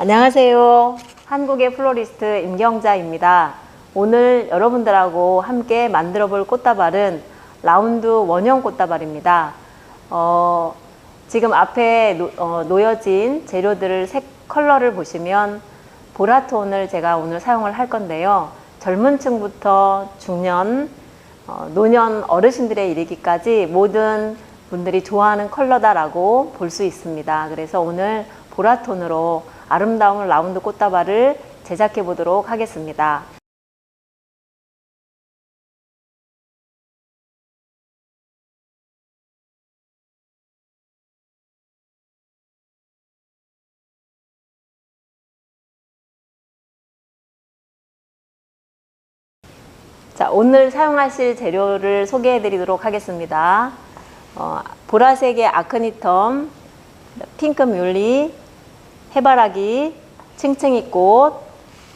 안녕하세요. 한국의 플로리스트 임경자입니다. 오늘 여러분들하고 함께 만들어 볼 꽃다발은 라운드 원형 꽃다발입니다. 지금 앞에 놓여진 재료들을 색 컬러를 보시면 보라톤을 제가 오늘 사용을 할 건데요. 젊은 층부터 중년, 노년 어르신들에 이르기까지 모든 분들이 좋아하는 컬러다라고 볼 수 있습니다. 그래서 오늘 보라톤으로 아름다운 라운드 꽃다발을 제작해 보도록 하겠습니다. 자, 오늘 사용하실 재료를 소개해 드리도록 하겠습니다. 보라색의 아크니텀, 핑크 뮬리, 해바라기, 층층이꽃,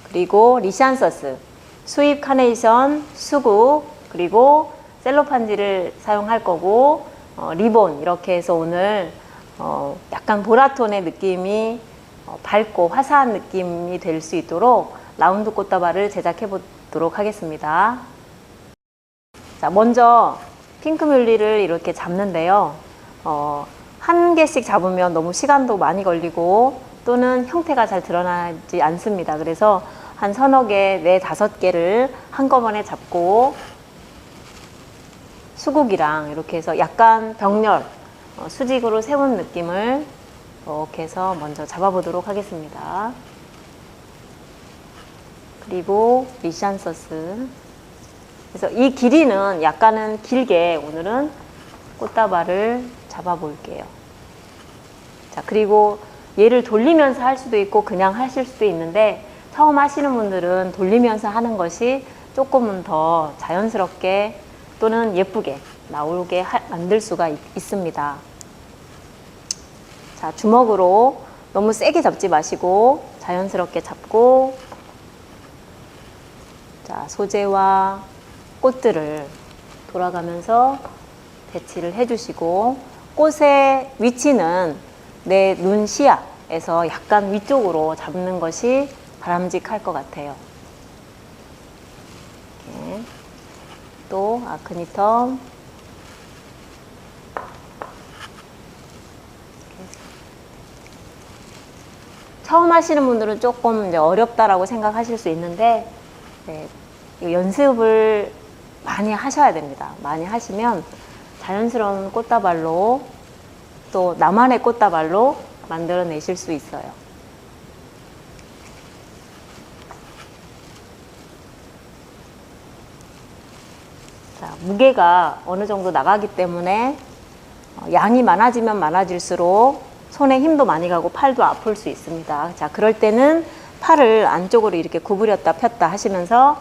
그리고 리샨서스, 수입 카네이션, 수국, 그리고 셀로판지를 사용할 거고, 리본, 이렇게 해서 오늘 약간 보라톤의 느낌이 밝고 화사한 느낌이 될 수 있도록 라운드 꽃다발을 제작해 보도록 하겠습니다. 자, 먼저 핑크 뮬리를 이렇게 잡는데요. 한 개씩 잡으면 너무 시간도 많이 걸리고 또는 형태가 잘 드러나지 않습니다. 그래서 한 서너 개, 네, 다섯 개를 한꺼번에 잡고 수국이랑 이렇게 해서 약간 병렬, 수직으로 세운 느낌을 이렇게 해서 먼저 잡아보도록 하겠습니다. 그리고 리샨서스. 그래서 이 길이는 약간은 길게 오늘은 꽃다발을 잡아 볼게요. 자, 그리고 얘를 돌리면서 할 수도 있고 그냥 하실 수도 있는데 처음 하시는 분들은 돌리면서 하는 것이 조금은 더 자연스럽게 또는 예쁘게 나오게 만들 수가 있습니다. 자, 주먹으로 너무 세게 잡지 마시고 자연스럽게 잡고, 자, 소재와 꽃들을 돌아가면서 배치를 해주시고, 꽃의 위치는 내 눈 시야에서 약간 위쪽으로 잡는 것이 바람직할 것 같아요. 이렇게. 또 아크니텀, 처음 하시는 분들은 조금 이제 어렵다라고 생각하실 수 있는데, 네, 연습을 많이 하셔야 됩니다. 많이 하시면 자연스러운 꽃다발로 또 나만의 꽃다발로 만들어내실 수 있어요. 자, 무게가 어느 정도 나가기 때문에 양이 많아지면 많아질수록 손에 힘도 많이 가고 팔도 아플 수 있습니다. 자, 그럴 때는 팔을 안쪽으로 이렇게 구부렸다 폈다 하시면서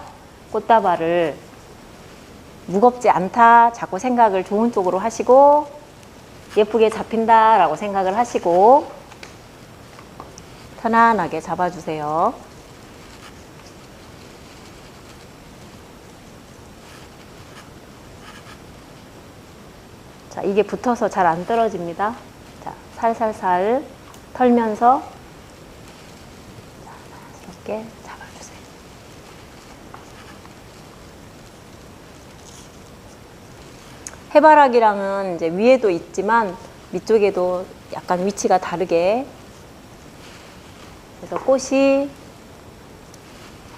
꽃다발을 무겁지 않다 자꾸 생각을 좋은 쪽으로 하시고, 예쁘게 잡힌다 라고 생각을 하시고 편안하게 잡아주세요. 자, 이게 붙어서 잘 안 떨어집니다. 자, 살살살 털면서 자연스럽게 잡아주세요. 해바라기랑은 이제 위에도 있지만 밑쪽에도 약간 위치가 다르게, 그래서 꽃이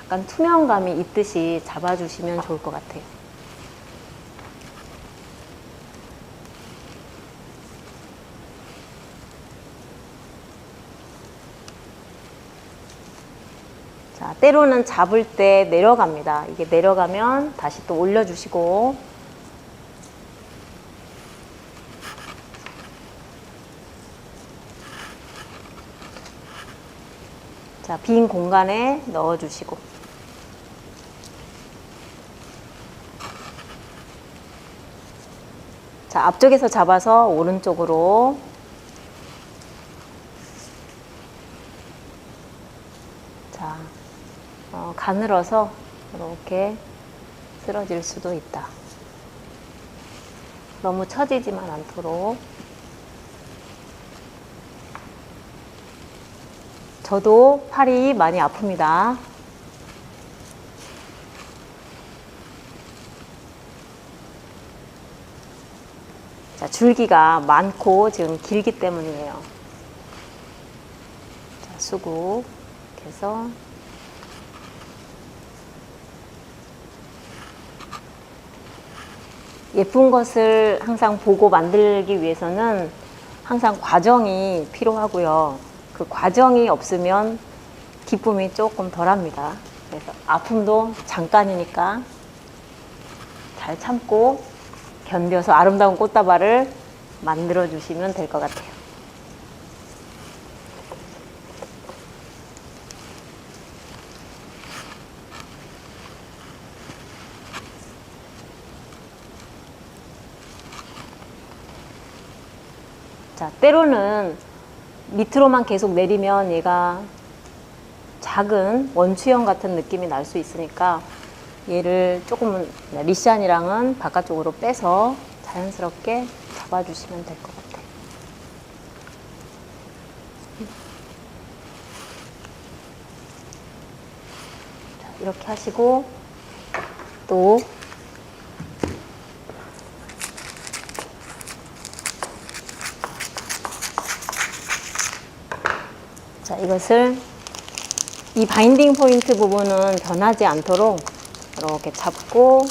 약간 투명감이 있듯이 잡아주시면 좋을 것 같아요. 자, 때로는 잡을 때 내려갑니다. 이게 내려가면 다시 또 올려주시고, 자, 빈 공간에 넣어주시고, 자, 앞쪽에서 잡아서 오른쪽으로, 자, 가늘어서 이렇게 쓰러질 수도 있다. 너무 처지지만 않도록. 저도 팔이 많이 아픕니다. 자, 줄기가 많고 지금 길기 때문이에요. 자, 수국 이렇게 해서 예쁜 것을 항상 보고 만들기 위해서는 항상 과정이 필요하고요. 그 과정이 없으면 기쁨이 조금 덜합니다. 그래서 아픔도 잠깐이니까 잘 참고 견뎌서 아름다운 꽃다발을 만들어 주시면 될 것 같아요. 자, 때로는 밑으로만 계속 내리면 얘가 작은 원추형 같은 느낌이 날 수 있으니까 얘를 조금은 리샨이랑은 바깥쪽으로 빼서 자연스럽게 잡아주시면 될 것 같아요. 자, 이렇게 하시고 또 자, 이것을 이 바인딩 포인트 부분은 변하지 않도록 이렇게 잡고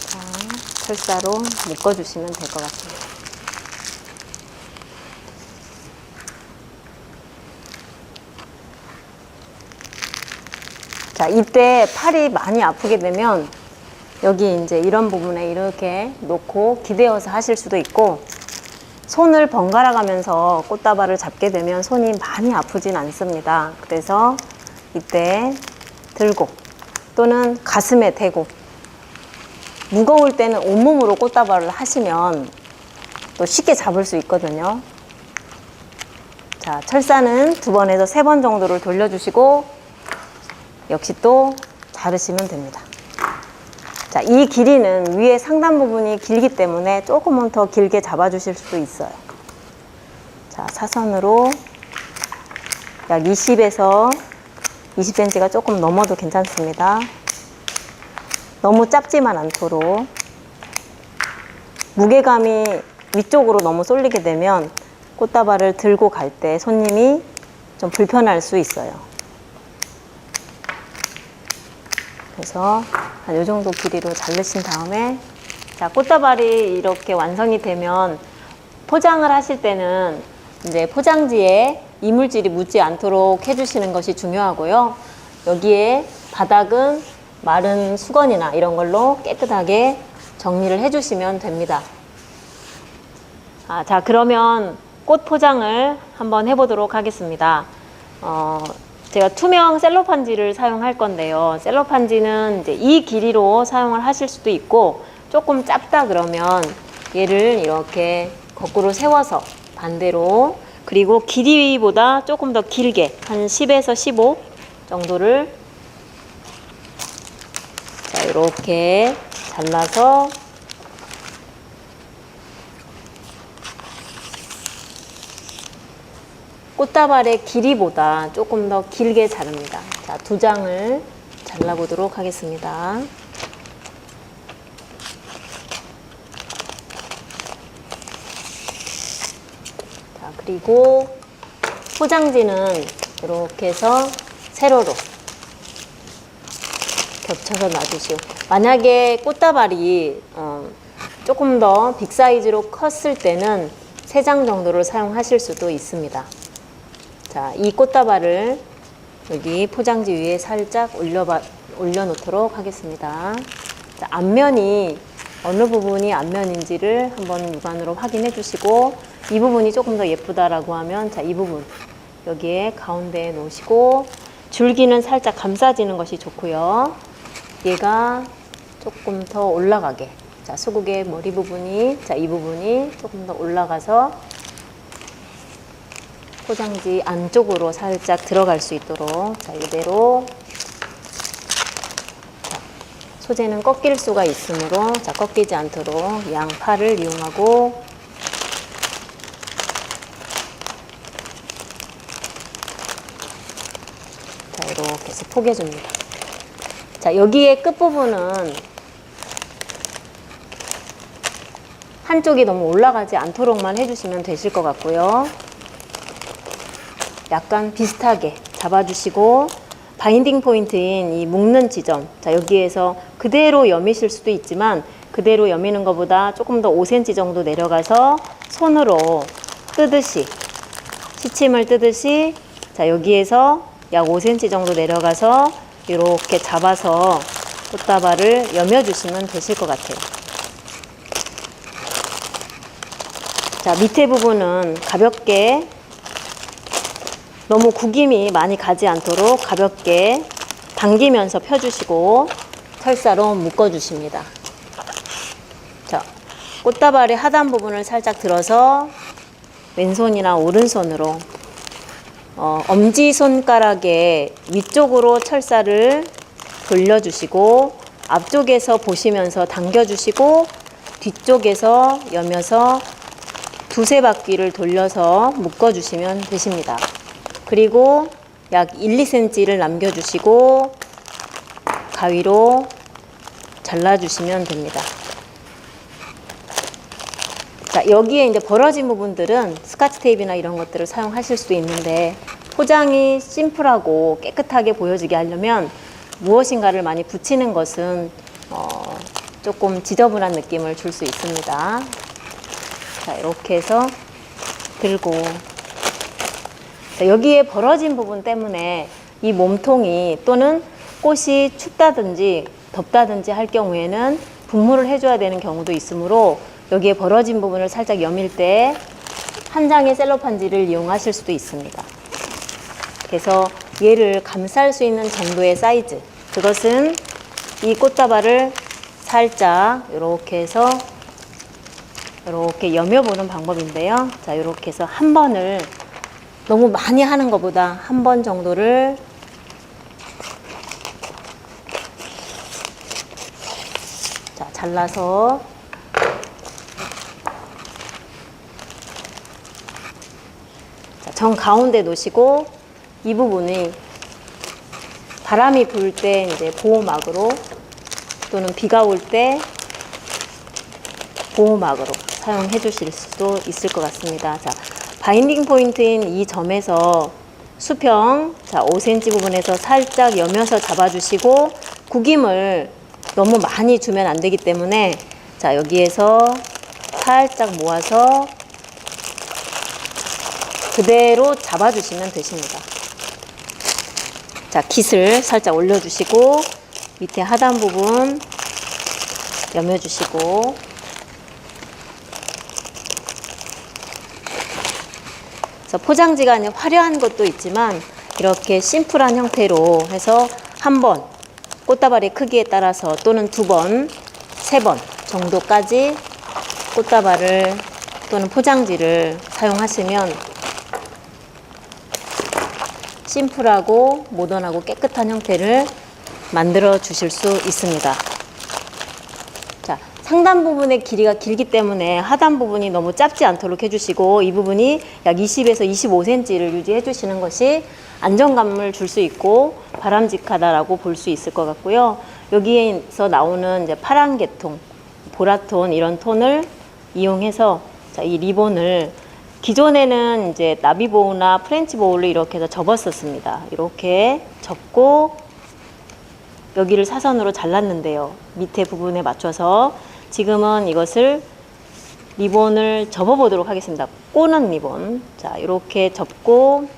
자, 철사로 묶어주시면 될 것 같습니다. 자, 이때 팔이 많이 아프게 되면 여기 이제 이런 부분에 이렇게 놓고 기대어서 하실 수도 있고, 손을 번갈아 가면서 꽃다발을 잡게 되면 손이 많이 아프진 않습니다. 그래서 이때 들고 또는 가슴에 대고, 무거울 때는 온몸으로 꽃다발을 하시면 또 쉽게 잡을 수 있거든요. 자, 철사는 2번에서 3번 정도를 돌려주시고 역시 또 자르시면 됩니다. 자, 이 길이는 위에 상단 부분이 길기 때문에 조금은 더 길게 잡아주실 수도 있어요. 자, 사선으로 약 20에서 20cm가 조금 넘어도 괜찮습니다. 너무 짧지만 않도록. 무게감이 위쪽으로 너무 쏠리게 되면 꽃다발을 들고 갈 때 손님이 좀 불편할 수 있어요. 그래서 한 이 정도 길이로 자르신 다음에, 자, 꽃다발이 이렇게 완성이 되면 포장을 하실 때는 이제 포장지에 이물질이 묻지 않도록 해주시는 것이 중요하고요. 여기에 바닥은 마른 수건이나 이런 걸로 깨끗하게 정리를 해주시면 됩니다. 자, 그러면 꽃 포장을 한번 해보도록 하겠습니다. 제가 투명 셀로판지를 사용할 건데요. 셀로판지는 이제 이 길이로 사용을 하실 수도 있고, 조금 짧다 그러면 얘를 이렇게 거꾸로 세워서 반대로, 그리고 길이보다 조금 더 길게 한 10에서 15 정도를 자, 이렇게 잘라서 꽃다발의 길이보다 조금 더 길게 자릅니다. 자, 2장을 잘라보도록 하겠습니다. 자, 그리고 포장지는 이렇게 해서 세로로 겹쳐서 놔주시고, 만약에 꽃다발이 조금 더 빅 사이즈로 컸을 때는 3장 정도를 사용하실 수도 있습니다. 자, 이 꽃다발을 여기 포장지 위에 살짝 올려놓도록 하겠습니다. 자, 앞면이 어느 부분이 앞면인지를 한번 육안으로 확인해 주시고, 이 부분이 조금 더 예쁘다라고 하면, 자, 이 부분 여기에 가운데에 놓으시고, 줄기는 살짝 감싸지는 것이 좋고요. 얘가 조금 더 올라가게, 자, 수국의 머리 부분이, 자, 이 부분이 조금 더 올라가서 포장지 안쪽으로 살짝 들어갈 수 있도록, 자, 이대로. 자, 소재는 꺾일 수가 있으므로, 자, 꺾이지 않도록 양팔을 이용하고 해서 포개줍니다. 자, 여기에 끝부분은 한쪽이 너무 올라가지 않도록만 해주시면 되실 것 같고요. 약간 비슷하게 잡아주시고 바인딩 포인트인 이 묶는 지점, 자, 여기에서 그대로 여미실 수도 있지만 그대로 여미는 것보다 조금 더 5cm 정도 내려가서 손으로 뜨듯이, 시침을 뜨듯이, 자, 여기에서 약 5cm 정도 내려가서 이렇게 잡아서 꽃다발을 여며주시면 되실 것 같아요. 자, 밑에 부분은 가볍게, 너무 구김이 많이 가지 않도록 가볍게 당기면서 펴주시고 철사로 묶어주십니다. 자, 꽃다발의 하단 부분을 살짝 들어서 왼손이나 오른손으로 엄지손가락의 위쪽으로 철사를 돌려주시고 앞쪽에서 보시면서 당겨주시고 뒤쪽에서 여며서 두세 바퀴를 돌려서 묶어주시면 되십니다. 그리고 약 1, 2cm를 남겨주시고 가위로 잘라주시면 됩니다. 자, 여기에 이제 벌어진 부분들은 스카치 테이프나 이런 것들을 사용하실 수도 있는데 포장이 심플하고 깨끗하게 보여지게 하려면 무엇인가를 많이 붙이는 것은 조금 지저분한 느낌을 줄 수 있습니다. 자, 이렇게 해서 들고, 자, 여기에 벌어진 부분 때문에 이 몸통이 또는 꽃이 춥다든지 덥다든지 할 경우에는 분무를 해줘야 되는 경우도 있으므로 여기에 벌어진 부분을 살짝 여밀 때 한 장의 셀로판지를 이용하실 수도 있습니다. 그래서 얘를 감쌀 수 있는 정도의 사이즈, 그것은 이 꽃다발을 살짝 이렇게 해서 이렇게 여며보는 방법인데요. 자, 이렇게 해서 한 번을 너무 많이 하는 것보다 한 번 정도를 자, 잘라서 자, 정 가운데 놓으시고 이 부분이 바람이 불 때 이제 보호막으로 또는 비가 올 때 보호막으로 사용해 주실 수도 있을 것 같습니다. 자, 바인딩 포인트인 이 점에서 수평, 자, 5cm 부분에서 살짝 여며서 잡아주시고 구김을 너무 많이 주면 안 되기 때문에 자, 여기에서 살짝 모아서 그대로 잡아주시면 되십니다. 자, 깃을 살짝 올려주시고 밑에 하단 부분 여며주시고 그래서 포장지가 아닌 화려한 것도 있지만 이렇게 심플한 형태로 해서 한 번 꽃다발의 크기에 따라서 또는 두 번, 세 번 정도까지 꽃다발을 또는 포장지를 사용하시면 심플하고 모던하고 깨끗한 형태를 만들어 주실 수 있습니다. 자, 상단 부분의 길이가 길기 때문에 하단 부분이 너무 짧지 않도록 해주시고 이 부분이 약 20에서 25cm를 유지해 주시는 것이 안정감을 줄 수 있고 바람직하다라고 볼 수 있을 것 같고요. 여기에서 나오는 이제 파란 계통, 보라톤 이런 톤을 이용해서 자, 이 리본을 기존에는 이제 나비보우나 프렌치 보울로 이렇게 해서 접었었습니다. 이렇게 접고 여기를 사선으로 잘랐는데요. 밑에 부분에 맞춰서 지금은 이것을 리본을 접어 보도록 하겠습니다. 꼬는 리본. 자, 이렇게 접고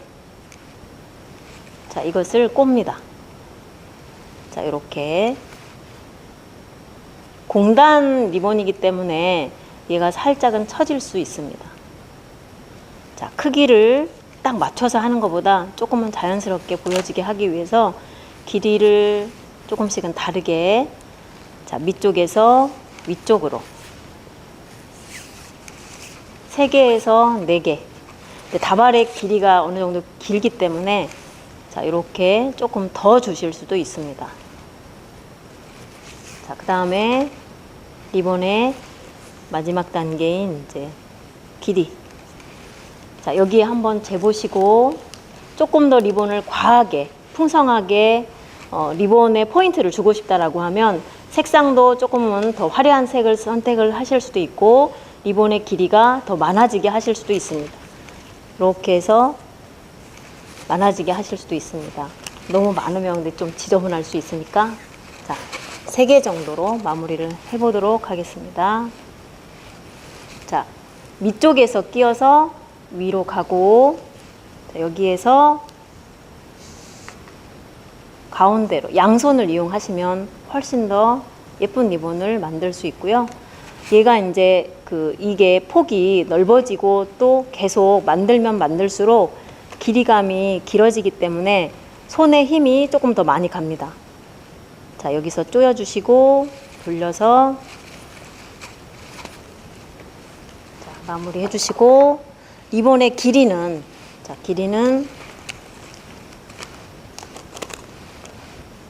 자, 이것을 꼽니다. 자, 이렇게 공단 리본이기 때문에 얘가 살짝은 처질 수 있습니다. 자, 크기를 딱 맞춰서 하는 것보다 조금은 자연스럽게 보여지게 하기 위해서 길이를 조금씩은 다르게 자, 밑쪽에서 위쪽으로 3개에서 4개 다발의 길이가 어느 정도 길기 때문에 자, 이렇게 조금 더 주실 수도 있습니다. 자, 그 다음에 리본의 마지막 단계인 이제 길이. 자, 여기에 한번 재보시고 조금 더 리본을 과하게 풍성하게 리본에 포인트를 주고 싶다라고 하면 색상도 조금은 더 화려한 색을 선택을 하실 수도 있고 리본의 길이가 더 많아지게 하실 수도 있습니다. 이렇게 해서 많아지게 하실 수도 있습니다. 너무 많으면 근데 좀 지저분할 수 있으니까 자, 3개 정도로 마무리를 해보도록 하겠습니다. 자, 밑쪽에서 끼워서 위로 가고 자, 여기에서 가운데로 양손을 이용하시면 훨씬 더 예쁜 리본을 만들 수 있고요. 얘가 이제 이게 폭이 넓어지고 또 계속 만들면 만들수록 길이감이 길어지기 때문에 손에 힘이 조금 더 많이 갑니다. 자, 여기서 조여주시고 돌려서 자, 마무리 해주시고 리본의 길이는 자, 길이는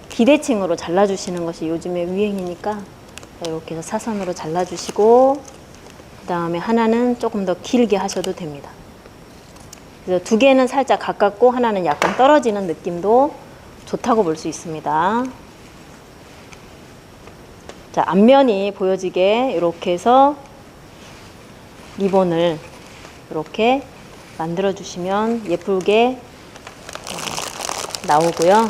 비대칭으로 잘라주시는 것이 요즘에 유행이니까 자, 이렇게 해서 사선으로 잘라주시고 그 다음에 하나는 조금 더 길게 하셔도 됩니다. 그래서 2개는 살짝 가깝고 하나는 약간 떨어지는 느낌도 좋다고 볼 수 있습니다. 자, 앞면이 보여지게 이렇게 해서 리본을 이렇게 만들어 주시면 예쁘게 나오고요.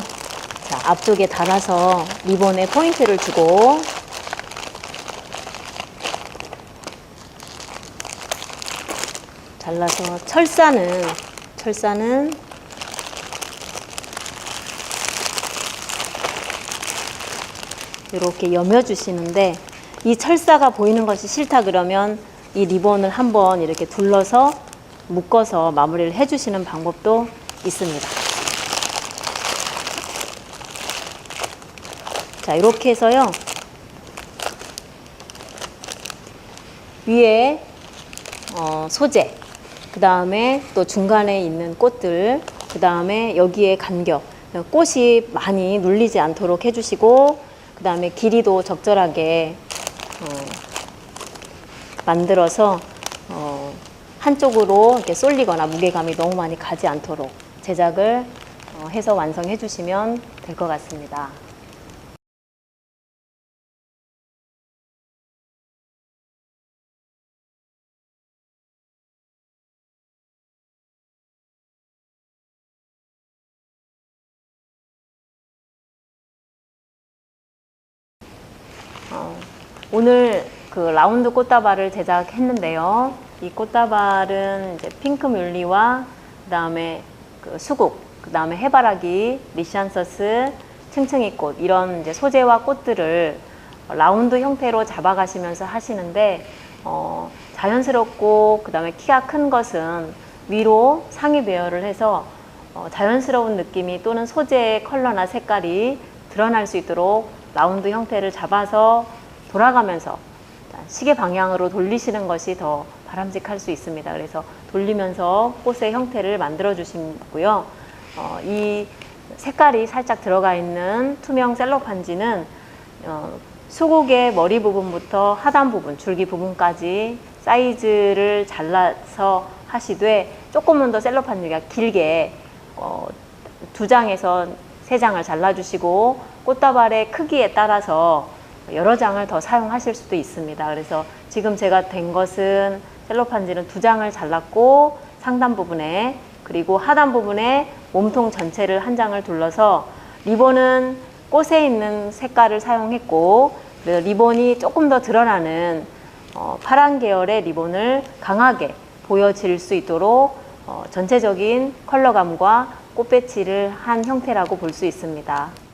자, 앞쪽에 달아서 리본에 포인트를 주고 잘라서 철사는 이렇게 여며 주시는데 이 철사가 보이는 것이 싫다 그러면 이 리본을 한번 이렇게 둘러서 묶어서 마무리를 해주시는 방법도 있습니다. 자, 이렇게 해서요 위에 소재, 그 다음에 또 중간에 있는 꽃들, 그 다음에 여기에 간격, 꽃이 많이 눌리지 않도록 해주시고 그 다음에 길이도 적절하게 만들어서 한쪽으로 이렇게 쏠리거나 무게감이 너무 많이 가지 않도록 제작을 해서 완성해 주시면 될 것 같습니다. 오늘 라운드 꽃다발을 제작했는데요. 이 꽃다발은 이제 핑크 뮬리와 그 다음에 수국, 그 다음에 해바라기, 리샨서스, 층층이꽃 이런 이제 소재와 꽃들을 라운드 형태로 잡아가시면서 하시는데 자연스럽고 그 다음에 키가 큰 것은 위로 상의 배열을 해서 자연스러운 느낌이 또는 소재의 컬러나 색깔이 드러날 수 있도록 라운드 형태를 잡아서 돌아가면서 시계 방향으로 돌리시는 것이 더 바람직할 수 있습니다. 그래서 돌리면서 꽃의 형태를 만들어 주시고요. 이 색깔이 살짝 들어가 있는 투명 셀로판지는 수국의 머리 부분부터 하단 부분, 줄기 부분까지 사이즈를 잘라서 하시되 조금은 더 셀로판지가 길게 2장에서 3장을 잘라주시고 꽃다발의 크기에 따라서 여러 장을 더 사용하실 수도 있습니다. 그래서 지금 제가 된 것은 셀로판지는 2장을 잘랐고 상단 부분에 그리고 하단 부분에 몸통 전체를 1장을 둘러서 리본은 꽃에 있는 색깔을 사용했고 그래서 리본이 조금 더 드러나는 파란 계열의 리본을 강하게 보여질 수 있도록 전체적인 컬러감과 꽃배치를 한 형태라고 볼 수 있습니다.